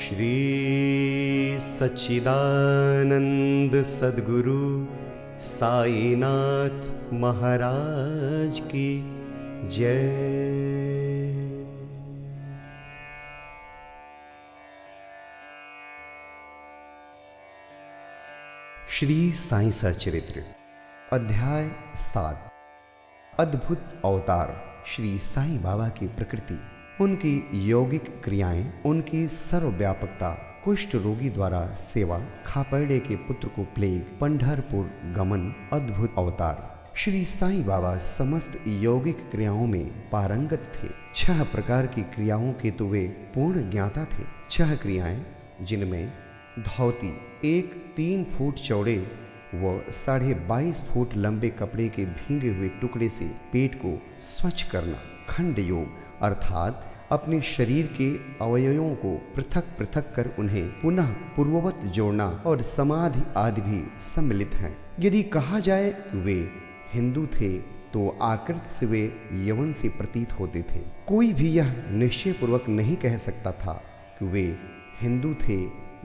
श्री सच्चिदानंद सद्गुरु साईनाथ महाराज की जय। श्री साईं सचरित्र अध्याय 7। अद्भुत अवतार श्री साईं बाबा की प्रकृति, उनकी यौगिक क्रियाएं, उनकी सर्वव्यापकता, कुष्ठ रोगी द्वारा सेवा, खापड़े के पुत्र को प्लेग, पंढरपुर गमन, अद्भुत अवतार। श्री साईं बाबा समस्त यौगिक क्रियाओं में पारंगत थे। 6 प्रकार की क्रियाओं के तो वे पूर्ण ज्ञाता थे। 6 क्रियाएं जिनमें धोती, एक 3 फुट चौड़े व 22.5 फुट लंबे कपड़े के भींगे हुए टुकड़े से पेट को स्वच्छ करना, खंड योग अर्थात अपने शरीर के अवयवों को पृथक पृथक कर उन्हें पुनः पूर्ववत जोड़ना और समाधि आदि भी सम्मिलित हैं। यदि कहा जाए वे हिंदू थे तो आकृति से वे यवन से प्रतीत होते थे। कोई भी यह निश्चय पूर्वक नहीं कह सकता था कि वे हिंदू थे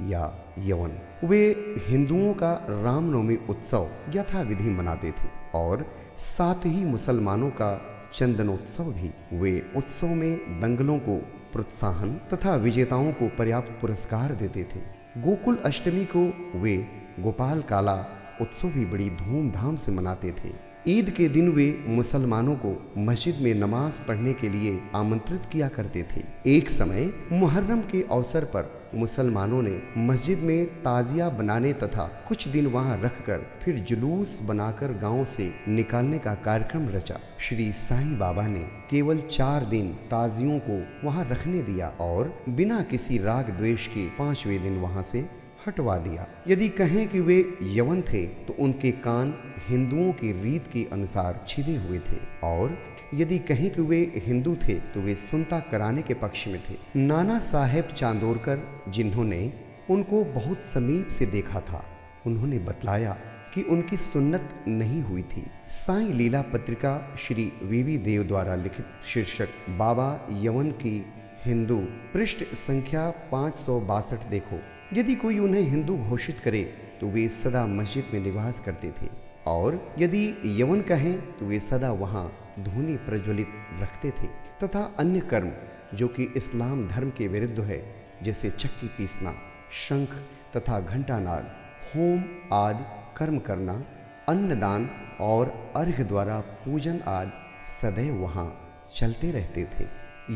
या यवन। वे हिंदुओं का रामनवमी उत्सव यथाविधि मनाते थे और साथ ही मुसलमानों का चंदनोत्सव भी। वे उत्सव में दंगलों को प्रोत्साहन तथा विजेताओं को पर्याप्त पुरस्कार देते थे। गोकुल अष्टमी को वे गोपाल काला उत्सव भी बड़ी धूमधाम से मनाते थे। ईद के दिन वे मुसलमानों को मस्जिद में नमाज पढ़ने के लिए आमंत्रित किया करते थे। एक समय मुहर्रम के अवसर पर मुसलमानों ने मस्जिद में ताजिया बनाने तथा कुछ दिन वहां रखकर फिर जुलूस बनाकर गांव से निकालने का कार्यक्रम रचा। श्री साईं बाबा ने केवल 4 दिन ताजियों को वहां रखने दिया और बिना किसी राग द्वेष के 5वें दिन वहां से हटवा दिया। यदि कहें कि वे यवन थे तो उनके कान हिंदुओं की रीत के अनुसार छिदे हुए थे, और यदि कहें कि वे हिंदू थे तो वे सुनता कराने के पक्ष में थे। नाना साहेब चांदोरकर, जिन्होंने उनको बहुत समीप से देखा था, उन्होंने बतलाया कि उनकी सुन्नत नहीं हुई थी। साईं लीला पत्रिका श्री वीवी देव द्वारा लिखित शीर्षक बाबा यवन की हिंदू, पृष्ठ संख्या 562 देखो। यदि कोई उन्हें हिंदू घोषित करे तो वे सदा मस्जिद में निवास करते थे, और यदि यवन कहें तो वे सदा वहां धूनी प्रज्वलित रखते थे तथा अन्य कर्म जो कि इस्लाम धर्म के विरुद्ध है, जैसे चक्की पीसना, शंख तथा घंटानाद, होम आदि कर्म करना, अन्नदान और अर्घ्य द्वारा पूजन आदि सदैव वहां चलते रहते थे।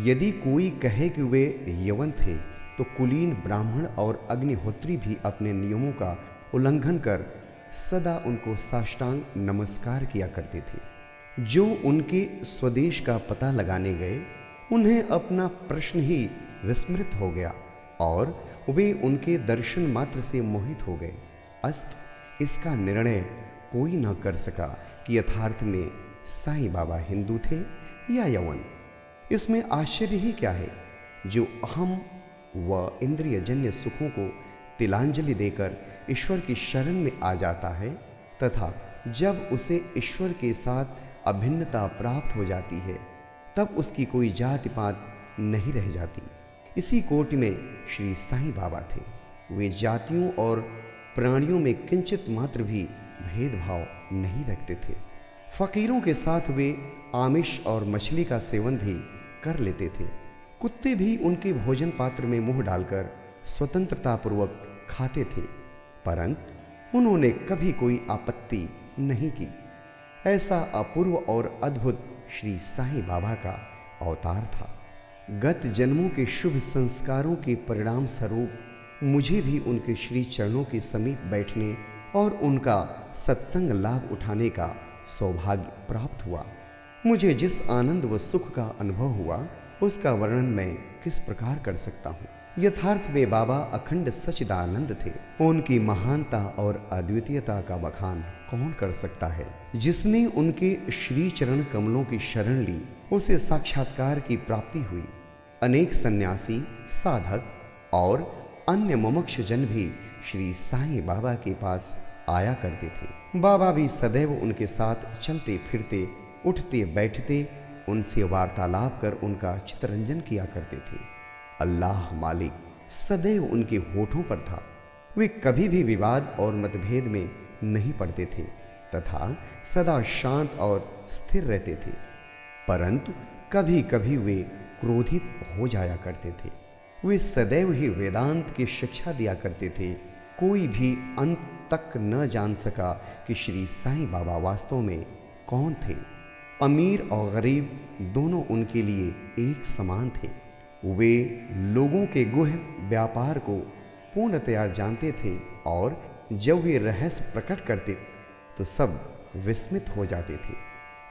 यदि कोई कहे कि वे यवन थे तो कुलीन ब्राह्मण और अग्निहोत्री भी अपने नियमों का उल्लंघन कर सदा उनको साष्टांग नमस्कार किया करते थे। जो उनके स्वदेश का पता लगाने गए उन्हें अपना प्रश्न ही विस्मृत हो गया और वे उनके दर्शन मात्र से मोहित हो गए। अस्त इसका निर्णय कोई न कर सका कि यथार्थ में साईं बाबा हिंदू थे या यवन। इसमें आश्चर्य ही क्या है, जो अहम व इंद्रियजन्य सुखों को तिलांजलि देकर ईश्वर की शरण में आ जाता है तथा जब उसे ईश्वर के साथ अभिन्नता प्राप्त हो जाती है तब उसकी कोई जाति पात नहीं रह जाती। इसी कोटि में श्री साईं बाबा थे। वे जातियों और प्राणियों में किंचित मात्र भी भेदभाव नहीं रखते थे। फकीरों के साथ वे आमिष और मछली का सेवन भी कर लेते थे। कुत्ते भी उनके भोजन पात्र में मुंह डालकर स्वतंत्रतापूर्वक खाते थे, परंतु उन्होंने कभी कोई आपत्ति नहीं की। ऐसा अपूर्व और अद्भुत श्री साईं बाबा का अवतार था। गत जन्मों के शुभ संस्कारों के परिणाम स्वरूप मुझे भी उनके श्री चरणों के समीप बैठने और उनका सत्संग लाभ उठाने का सौभाग्य प्राप्त हुआ। मुझे जिस आनंद व सुख का अनुभव हुआ उसका वर्णन मैं किस प्रकार कर सकता हूँ। यथार्थ में बाबा अखंड सच्चिदानंद थे। उनकी महानता और अद्वितीयता का बखान कौन कर सकता है। जिसने उनके श्री चरण कमलों की शरण ली उसे साक्षात्कार की प्राप्ति हुई। अनेक सन्यासी, साधक और अन्य मुमुक्ष जन भी श्री साईं बाबा के पास आया करते थे। बाबा भी सदैव उनके साथ चलते फिरते, उठते बैठते, उनसे वार्तालाप कर उनका चित्तरंजन किया करते थे। अल्लाह मालिक सदैव उनके होठों पर था। वे कभी भी विवाद और मतभेद में नहीं पड़ते थे तथा सदा शांत और स्थिर रहते थे, परंतु कभी कभी वे क्रोधित हो जाया करते थे। वे सदैव ही वेदांत की शिक्षा दिया करते थे। कोई भी अंत तक न जान सका कि श्री साईं बाबा वास्तव में कौन थे। अमीर और गरीब दोनों उनके लिए एक समान थे। वे लोगों के गुह व्यापार को पूर्णतया जानते थे और जब वे रहस्य प्रकट करते तो सब विस्मित हो जाते थे।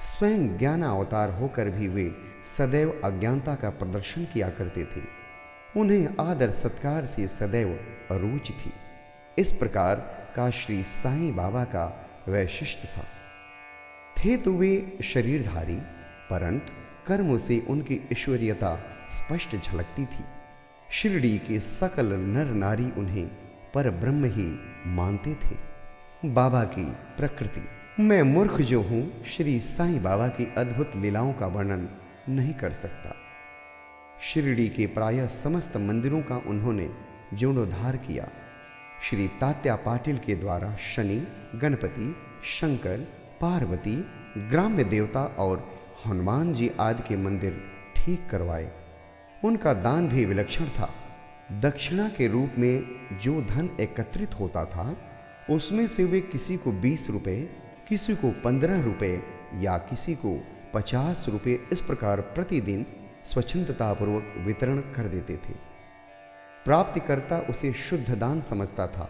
स्वयं ज्ञान अवतार होकर भी वे सदैव अज्ञानता का प्रदर्शन किया करते थे। उन्हें आदर सत्कार से सदैव अरुचि थी। इस प्रकार का श्री साईं बाबा का वैशिष्ट्य था। थे तो वे शरीरधारी, परंतु कर्मों से उनकी ईश्वरीयता स्पष्ट झलकती थी। शिरडी के सकल नर नारी उन्हें पर ब्रह्म ही मानते थे। बाबा की प्रकृति। मैं मूर्ख जो हूं, श्री साईं बाबा की अद्भुत लीलाओं का वर्णन नहीं कर सकता। शिरडी के प्रायः समस्त मंदिरों का उन्होंने जीर्णोद्धार किया। श्री तात्या पाटिल के द्वारा शनि, गणपति, शंकर, पार्वती, ग्राम्य देवता और हनुमान जी आदि के मंदिर ठीक करवाए। उनका दान भी विलक्षण था। दक्षिणा के रूप में जो धन एकत्रित होता था, उसमें से वे किसी को 20 रुपये, किसी को 15 रुपये या किसी को 50 रुपये इस प्रकार प्रतिदिन स्वच्छंदतापूर्वक वितरण कर देते थे। प्राप्तिकर्ता उसे शुद्ध दान समझता था।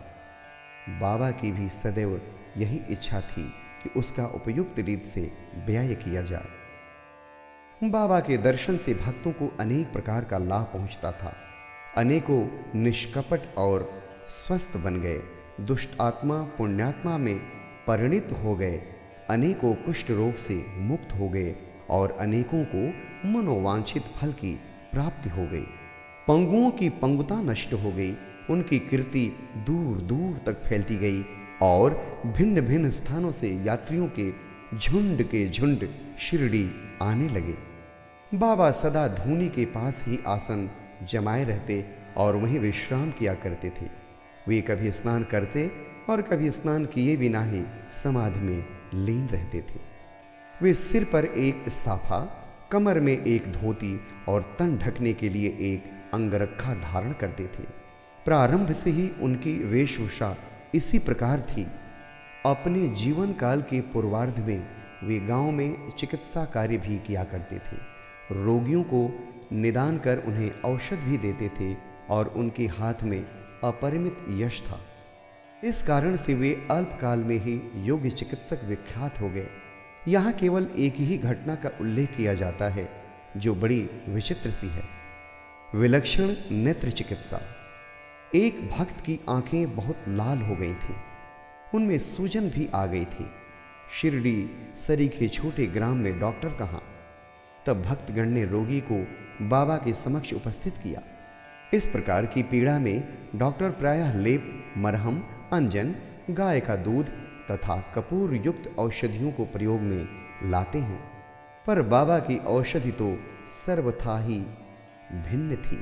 बाबा की भी सदैव यही इच्छा थी कि उसका उपयुक्त रीत से व्यय किया जाए। बाबा के दर्शन से भक्तों को अनेक प्रकार का लाभ पहुंचता था। अनेकों निष्कपट और स्वस्थ बन गए, दुष्ट आत्मा पुण्यात्मा में परिणित हो गए, अनेकों कुष्ठ रोग से मुक्त हो गए और अनेकों को मनोवांछित फल की प्राप्ति हो गई। पंगुओं की पंगुता नष्ट हो गई, उनकी कीर्ति दूर दूर तक फैलती गई और भिन्न भिन्न स्थानों से यात्रियों के झुंड शिरडी आने लगे। बाबा सदा धूनी के पास ही आसन जमाए रहते और वहीं विश्राम किया करते थे। वे कभी स्नान करते और कभी स्नान किए बिना ही समाधि में लीन रहते थे। वे सिर पर एक साफा, कमर में एक धोती और तन ढकने के लिए एक अंगरखा धारण करते थे। प्रारंभ से ही उनकी वेशभूषा इसी प्रकार थी। अपने जीवन काल के पूर्वार्ध में वे गांव में चिकित्सा कार्य भी किया करते थे। रोगियों को निदान कर उन्हें औषध भी देते थे और उनके हाथ में अपरिमित यश था। इस कारण से वे अल्पकाल में ही योग्य चिकित्सक विख्यात हो गए। यहाँ केवल एक ही घटना का उल्लेख किया जाता है जो बड़ी विचित्र सी है। विलक्षण नेत्र चिकित्सा। एक भक्त की आंखें बहुत लाल हो गई थीं, उनमें सूजन भी आ गई थी। शिरडी सरीखे छोटे ग्राम में डॉक्टर कहाँ। तब भक्तगण ने रोगी को बाबा के समक्ष उपस्थित किया। इस प्रकार की पीड़ा में डॉक्टर प्रायः लेप, मरहम, अंजन, गाय का दूध तथा कपूर युक्त औषधियों को प्रयोग में लाते हैं, पर बाबा की औषधि तो सर्वथा ही भिन्न थी।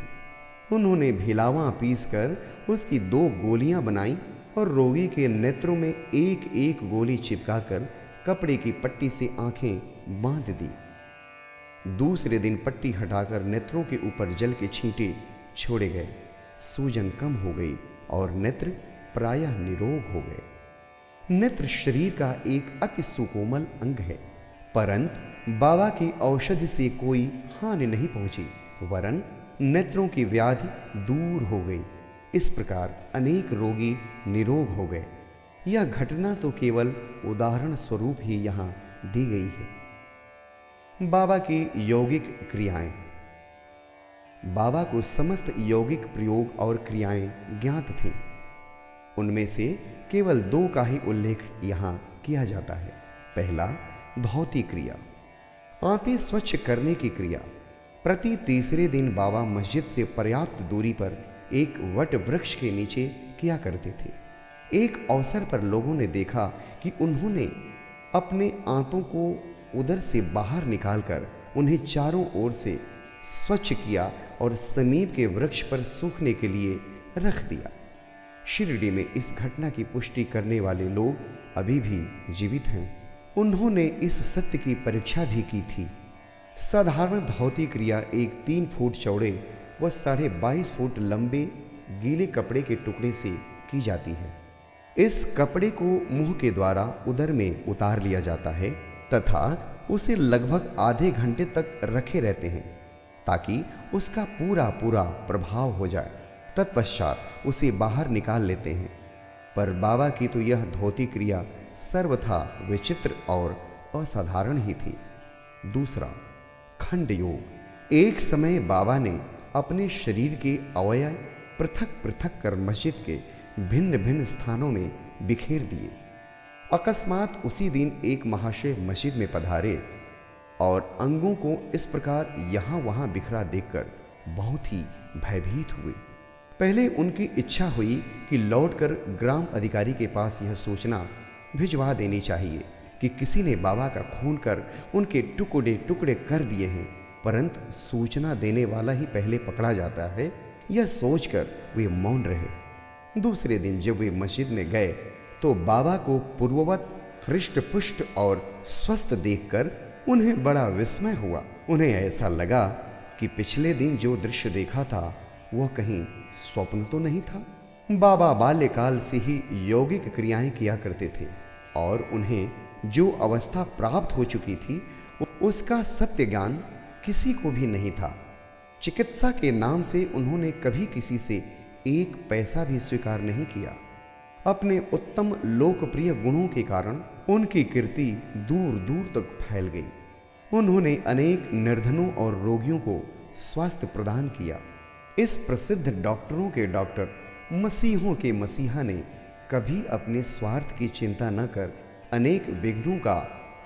उन्होंने भिलावा पीसकर उसकी 2 गोलियां बनाई और रोगी के नेत्रों में एक एक गोली चिपकाकर कपड़े की पट्टी से आंखें बांध दी। दूसरे दिन पट्टी हटाकर नेत्रों के ऊपर जल के छींटे छोड़े गए। सूजन कम हो गई और नेत्र प्रायः निरोग हो गए। नेत्र शरीर का एक अति सुकोमल अंग है, परंतु बाबा की औषधि से कोई हानि नहीं पहुंची, वरन नेत्रों की व्याधि दूर हो गई। इस प्रकार अनेक रोगी निरोग हो गए। यह घटना तो केवल उदाहरण स्वरूप ही यहाँ दी गई है। बाबा की यौगिक क्रियाएं। बाबा को समस्त यौगिक प्रयोग और क्रियाएं ज्ञात थीं। उनमें से केवल 2 का ही उल्लेख यहाँ किया जाता है। पहला, धौती क्रिया, आंतें स्वच्छ करने की क्रिया। प्रति तीसरे दिन बाबा मस्जिद से पर्याप्त दूरी पर एक वट वृक्ष के नीचे किया करते थे। एक अवसर पर लोगों ने देखा कि उन्होंने अपने आंतों को उदर से बाहर निकालकर उन्हें चारों ओर से स्वच्छ किया और समीप के वृक्ष पर सूखने के लिए रख दिया। शिरडी में इस घटना की पुष्टि करने वाले लोग अभी भी जीवित हैं। उन्होंने इस सत्य की परीक्षा भी की थी। साधारण धौती क्रिया एक 3 फुट चौड़े व 22.5 फुट लंबे गीले कपड़े के टुकड़े से की जाती है। इस कपड़े को मुंह के द्वारा उदर में उतार लिया जाता है तथा उसे लगभग आधे घंटे तक रखे रहते हैं ताकि उसका पूरा प्रभाव हो जाए। तत्पश्चात उसे बाहर निकाल लेते हैं। पर बाबा की तो यह धोती क्रिया सर्वथा विचित्र और असाधारण ही थी। दूसरा, खंड योग। एक समय बाबा ने अपने शरीर के अवयव पृथक पृथक कर मस्जिद के भिन्न भिन्न स्थानों में बिखेर दिए। अकस्मात उसी दिन एक महाशय मस्जिद में पधारे और अंगों को इस प्रकार यहाँ वहाँ बिखरा देखकर बहुत ही भयभीत हुए। पहले उनकी इच्छा हुई कि लौटकर ग्राम अधिकारी के पास यह सूचना भिजवा देनी चाहिए कि किसी ने बाबा का खून कर उनके टुकड़े टुकड़े कर दिए हैं, परंतु सूचना देने वाला ही पहले पकड़ा जाता है। यह सोचकर वे मौन रहे। दूसरे दिन जब वे मस्जिद में गए तो बाबा को पूर्ववत हृष्ट पुष्ट और स्वस्थ देखकर उन्हें बड़ा विस्मय हुआ। उन्हें ऐसा लगा कि पिछले दिन जो दृश्य देखा था वह कहीं स्वप्न तो नहीं था। बाबा बाल्यकाल से ही यौगिक क्रियाएं किया करते थे और उन्हें जो अवस्था प्राप्त हो चुकी थी उसका सत्य ज्ञान किसी को भी नहीं था। चिकित्सा के नाम से उन्होंने कभी किसी से 1 पैसा भी स्वीकार नहीं किया। अपने उत्तम लोकप्रिय गुणों के कारण उनकी कीर्ति दूर दूर तक फैल गई। उन्होंने अनेक निर्धनों और रोगियों को स्वास्थ्य प्रदान किया। इस प्रसिद्ध डॉक्टरों के डॉक्टर, मसीहों के मसीहा ने कभी अपने स्वार्थ की चिंता न कर अनेक विघ्नों का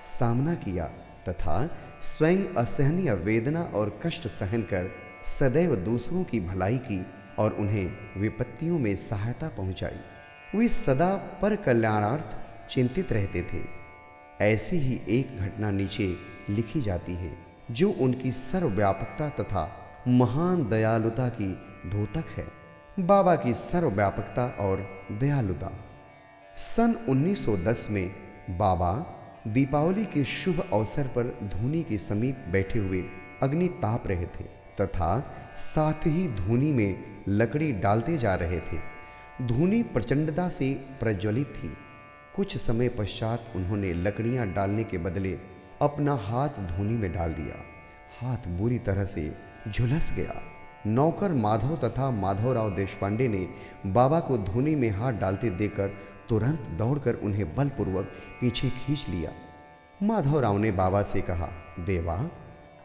सामना किया तथा स्वयं असहनीय वेदना और कष्ट सहन कर सदैव दूसरों की भलाई की और उन्हें विपत्तियों में सहायता पहुंचाई। वे सदा पर कल्याणार्थ चिंतित रहते थे। ऐसी ही एक घटना नीचे लिखी जाती है जो उनकी सर्वव्यापकता तथा महान दयालुता की द्योतक है। बाबा की सर्वव्यापकता और दयालुता। सन 1910 में बाबा दीपावली के शुभ अवसर पर धूनी के समीप बैठे हुए अग्नि ताप रहे थे तथा साथ ही धूनी में लकड़ी डालते जा रहे थे। धूनी प्रचंडता से प्रज्वलित थी। कुछ समय पश्चात उन्होंने लकड़ियां डालने के बदले अपना हाथ धूनी में डाल दिया। हाथ बुरी तरह से झुलस गया। नौकर माधव तथा माधवराव देशपांडे ने बाबा को धूनी में हाथ डालते देखकर तुरंत दौड़कर उन्हें बलपूर्वक पीछे खींच लिया। माधवराव ने बाबा से कहा, देवा,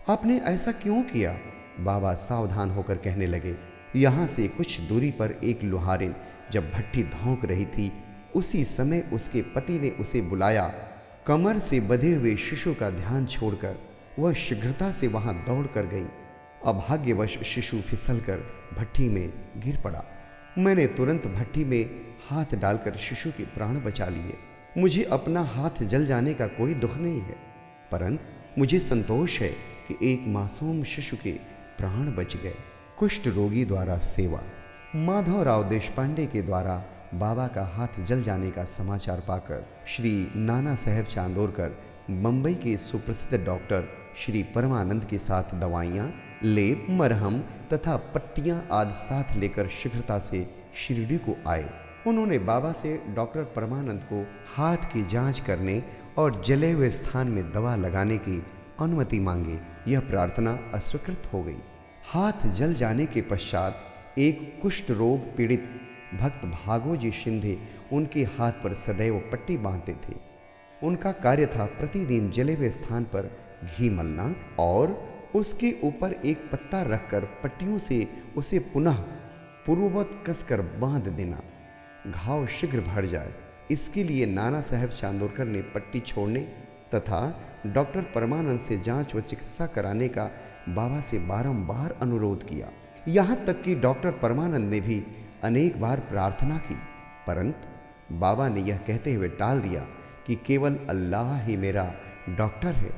आपने ऐसा क्यों किया? बाबा सावधान होकर कहने लगे, यहाँ से कुछ दूरी पर एक लोहारिन जब भट्ठी धौंक रही थी, उसी समय उसके पति ने उसे बुलाया। कमर से बंधे हुए शिशु का ध्यान छोड़कर वह शीघ्रता से वहां दौड़ कर गई। अभाग्यवश शिशु फिसलकर भट्ठी में गिर पड़ा। मैंने तुरंत भट्ठी में हाथ डालकर शिशु के प्राण बचा लिए। मुझे अपना हाथ जल जाने का कोई दुख नहीं है, परंतु मुझे संतोष है कि एक मासूम शिशु के प्राण बच गए। कुष्ठ रोगी द्वारा सेवा। माधवराव देशपांडे के द्वारा बाबा का हाथ जल जाने का समाचार पाकर श्री नाना साहेब चांदोरकर मुंबई के सुप्रसिद्ध डॉक्टर श्री परमानंद के साथ दवाइयाँ, लेप, मरहम तथा पट्टियां आदि साथ लेकर शीघ्रता से शिरडी को आए। उन्होंने बाबा से डॉक्टर परमानंद को हाथ की जांच करने और जले हुए स्थान में दवा लगाने की अनुमति मांगी। यह प्रार्थना अस्वीकृत हो गई। हाथ जल जाने के पश्चात एक कुष्ठ रोग पीड़ित भक्त भागोजी शिंदे उनके हाथ पर सदैव पट्टी बांधते थे। उनका कार्य था प्रतिदिन जले हुए स्थान पर घी मलना और उसके ऊपर एक पत्ता रखकर पट्टियों से उसे पुनः पूर्ववत कसकर बांध देना, घाव शीघ्र भर जाए। इसके लिए नाना साहेब चांदोरकर ने पट्टी छोड़ने तथा डॉक्टर परमानंद से जांच व चिकित्सा कराने का बाबा से बारंबार अनुरोध किया। यहाँ तक कि डॉक्टर परमानंद ने भी अनेक बार प्रार्थना की, परंतु बाबा ने यह कहते हुए टाल दिया कि केवल अल्लाह ही मेरा डॉक्टर है।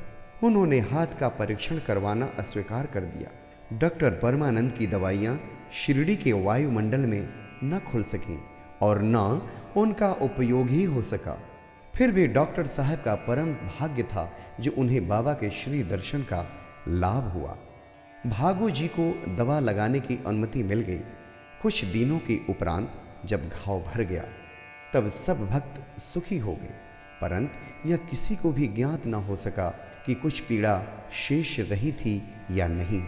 उन्होंने हाथ का परीक्षण करवाना अस्वीकार कर दिया। डॉक्टर परमानंद की दवाइयाँ शिरडी के वायुमंडल में न खुल सकीं और न उनका उपयोग ही हो सका। फिर भी डॉक्टर साहब का परम भाग्य था जो उन्हें बाबा के श्री दर्शन का लाभ हुआ। भागो जी को दवा लगाने की अनुमति मिल गई। कुछ दिनों के उपरांत जब घाव भर गया तब सब भक्त सुखी हो गए, परंतु यह किसी को भी ज्ञात न हो सका कि कुछ पीड़ा शेष रही थी या नहीं।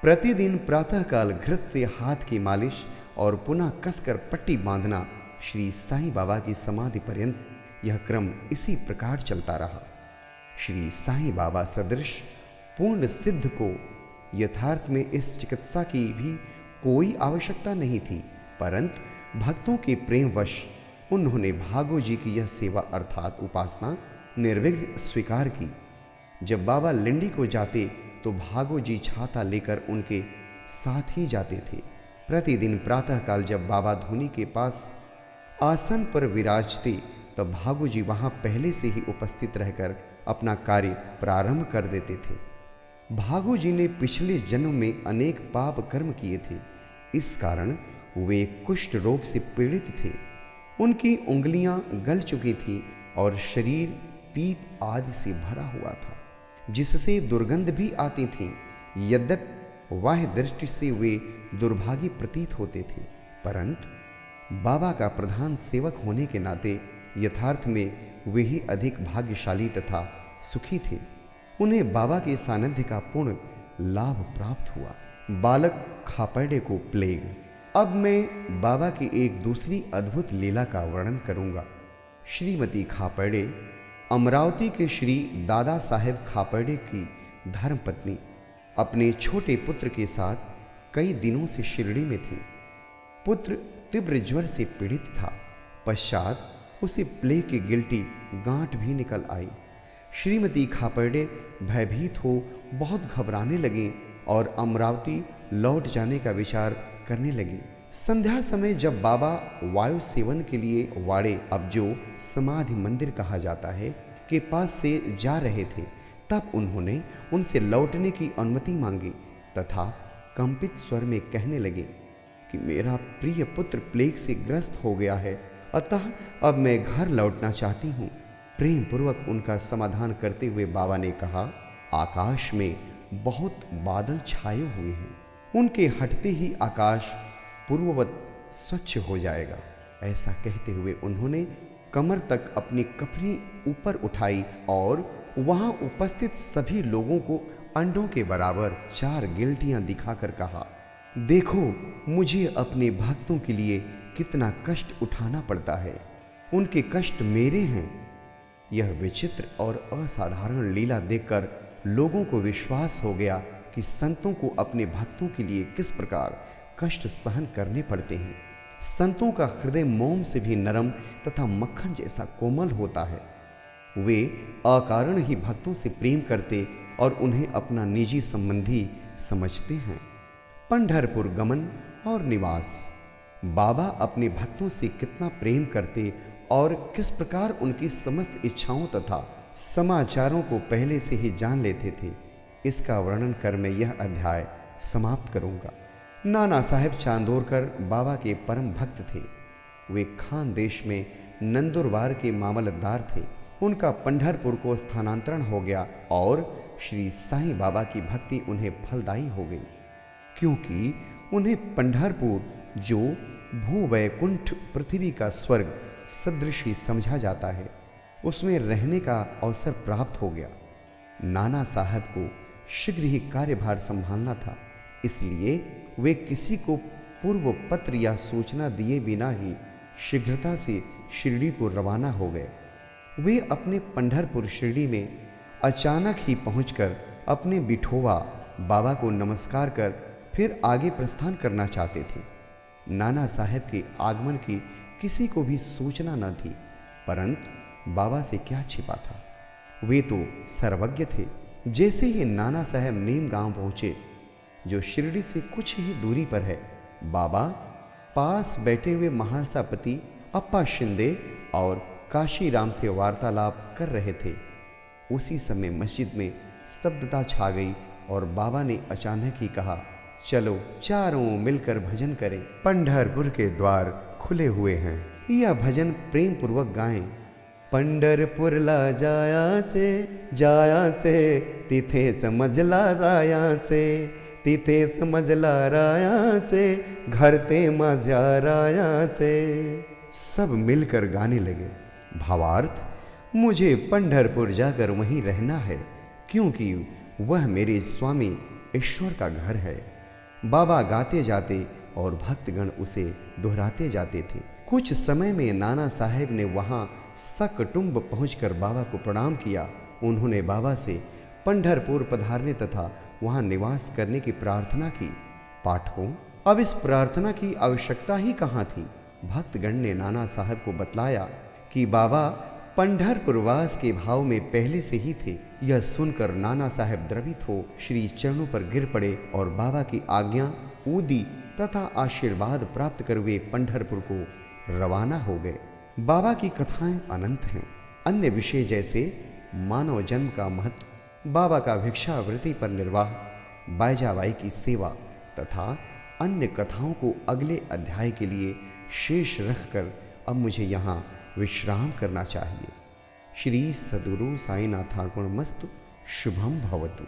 प्रतिदिन प्रातःकाल घृत से हाथ की मालिश और पुनः कसकर पट्टी बांधना श्री साईं बाबा की समाधि पर्यंत यह क्रम इसी प्रकार चलता रहा। श्री साईं बाबा सदृश पूर्ण सिद्ध को यथार्थ में इस चिकित्सा की भी कोई आवश्यकता नहीं थी, परंतु भक्तों के प्रेमवश उन्होंने भागो जी की यह सेवा अर्थात उपासना निर्विघ्न स्वीकार की। जब बाबा लिंडी को जाते तो भागो जी छाता लेकर उनके साथ ही जाते थे। प्रतिदिन प्रातःकाल जब बाबा धुनी के पास आसन पर विराजते तब भागो जी वहां पहले से ही उपस्थित रहकर अपना कार्य प्रारंभ कर देते थे। भागो जी ने पिछले जन्म में अनेक पाप कर्म किए थे, इस कारण वे कुष्ठ रोग से पीड़ित थे। उनकी उंगलियां गल चुकी थी और शरीर पीप आदि से भरा हुआ था, जिससे दुर्गंध भी आती थी। यद्यपि बाह्य दृष्टि से वे दुर्भागी प्रतीत होते थे, परंतु बाबा का प्रधान सेवक होने के नाते यथार्थ में वे ही अधिक भाग्यशाली तथा सुखी थे। उन्हें बाबा के सानिध्य का पूर्ण लाभ प्राप्त हुआ। बालक खापर्डे को प्लेग। अब मैं बाबा की एक दूसरी अद्भुत लीला का वर्णन करूंगा। श्रीमती खापर्डे अमरावती के श्री दादा साहेब खापर्डे की धर्मपत्नी अपने छोटे पुत्र के साथ कई दिनों से शिरडी में थी। पुत्र तीव्र ज्वर से पीड़ित था। पश्चात उसे प्लेग की गिल्टी गांठ भी निकल आई। श्रीमती खापर्डे भयभीत हो बहुत घबराने लगी और अमरावती लौट जाने का विचार करने लगी। संध्या समय जब बाबा वायु सेवन के लिए वाड़े, अब जो समाधि मंदिर कहा जाता है, के पास से जा रहे थे, तब उन्होंने उनसे लौटने की अनुमति मांगी तथा कंपित स्वर में कहने लगे कि मेरा प्रिय पुत्र प्लेग से ग्रस्त हो गया है, अतः अब मैं घर लौटना चाहती हूँ। प्रेम पूर्वक उनका समाधान करते हुए बाबा ने कहा, आकाश में बहुत बादल छाए हुए हैं, उनके हटते ही आकाश पूर्ववत स्वच्छ हो जाएगा। ऐसा कहते हुए उन्होंने कमर तक अपनी कफनी ऊपर उठाई और वहां उपस्थित सभी लोगों को अंडों के बराबर 4 गिल्टियां दिखाकर कहा, देखो मुझे अपने भक्तों के लिए कितना कष्ट उठाना पड़ता है, उनके कष्ट मेरे हैं। यह विचित्र और असाधारण लीला देखकर लोगों को विश्वास हो गया कि संतों को अपने भक्तों के लिए किस प्रकार कष्ट सहन करने पड़ते हैं। संतों का हृदय मोम से भी नरम तथा मक्खन जैसा कोमल होता है। वे अकारण ही भक्तों से प्रेम करते और उन्हें अपना निजी संबंधी समझते हैं। पंढरपुर गमन और निवास। बाबा अपने भक्तों से कितना प्रेम करते और किस प्रकार उनकी समस्त इच्छाओं तथा समाचारों को पहले से ही जान लेते थे, इसका वर्णन कर मैं यह अध्याय समाप्त करूंगा। नाना साहेब चांदोरकर बाबा के परम भक्त थे। वे खान देश में नंदुरबार के मामलतदार थे। उनका पंढरपुर को स्थानांतरण हो गया और श्री साईं बाबा की भक्ति उन्हें फलदायी हो गई, क्योंकि उन्हें पंढरपुर, जो भूवैकुंठ पृथ्वी का स्वर्ग सदृश ही समझा जाता है, उसमें रहने का अवसर प्राप्त हो गया। नाना साहब को शीघ्र ही कार्यभार संभालना था, इसलिए वे किसी को पूर्व पत्र या सूचना दिए बिना ही शीघ्रता से शिरडी को रवाना हो गए। वे अपने पंढरपुर शिरडी में अचानक ही पहुंचकर अपने बिठोवा बाबा को नमस्कार कर फिर आगे प्रस्थान करना चाहते थे। नाना साहब के आगमन की किसी को भी सूचना न थी, परंतु बाबा से क्या छिपा था, वे तो सर्वज्ञ थे। जैसे ही नाना साहब नीम गांव पहुंचे, जो शिरडी से कुछ ही दूरी पर है, बाबा पास बैठे हुए महासापति अप्पा शिंदे और काशीराम से वार्तालाप कर रहे थे। उसी समय मस्जिद में स्तब्धता छा गई और बाबा ने अचानक ही कहा, चलो चारों मिलकर भजन करें। पंढरपुर के द्वार खुले हुए हैं, यह भजन प्रेम पूर्वक गाएं। पंढरपुरला जाया से तिथे समजला रायाचे, तिथे समजला रायाचे, घर ते माझ्या रायाचे। सब मिलकर गाने लगे। भावार्थ, मुझे पंढरपुर जाकर वहीं रहना है, क्योंकि वह मेरे स्वामी ईश्वर का घर है। बाबा गाते जाते और भक्तगण उसे दोहराते जाते थे। कुछ समय में नाना साहेब ने वहां सकुटुंब पहुंचकर बाबा को प्रणाम किया। उन्होंने बाबा से पंढरपुर पधारने तथा वहां निवास करने की प्रार्थना की। पाठकों, अब इस प्रार्थना की आवश्यकता ही कहाँ थी। भक्तगण ने नाना साहब को बतलाया कि बाबा पंढरपुरवास के भाव में पहले से ही थे। यह सुनकर नाना साहब द्रवित हो श्री चरणों पर गिर पड़े और बाबा की आज्ञा, ऊदी तथा आशीर्वाद प्राप्त कर वे पंढरपुर को रवाना हो गए। बाबा की कथाएं अनंत हैं। अन्य विषय जैसे मानव जन्म का महत्व, बाबा का भिक्षावृत्ति पर निर्वाह, बाईजाबाई की सेवा तथा अन्य कथाओं को अगले अध्याय के लिए शेष रखकर अब मुझे यहाँ विश्राम करना चाहिए। श्री सद्गुरु साईनाथार्पणमस्तु। शुभम भवतु।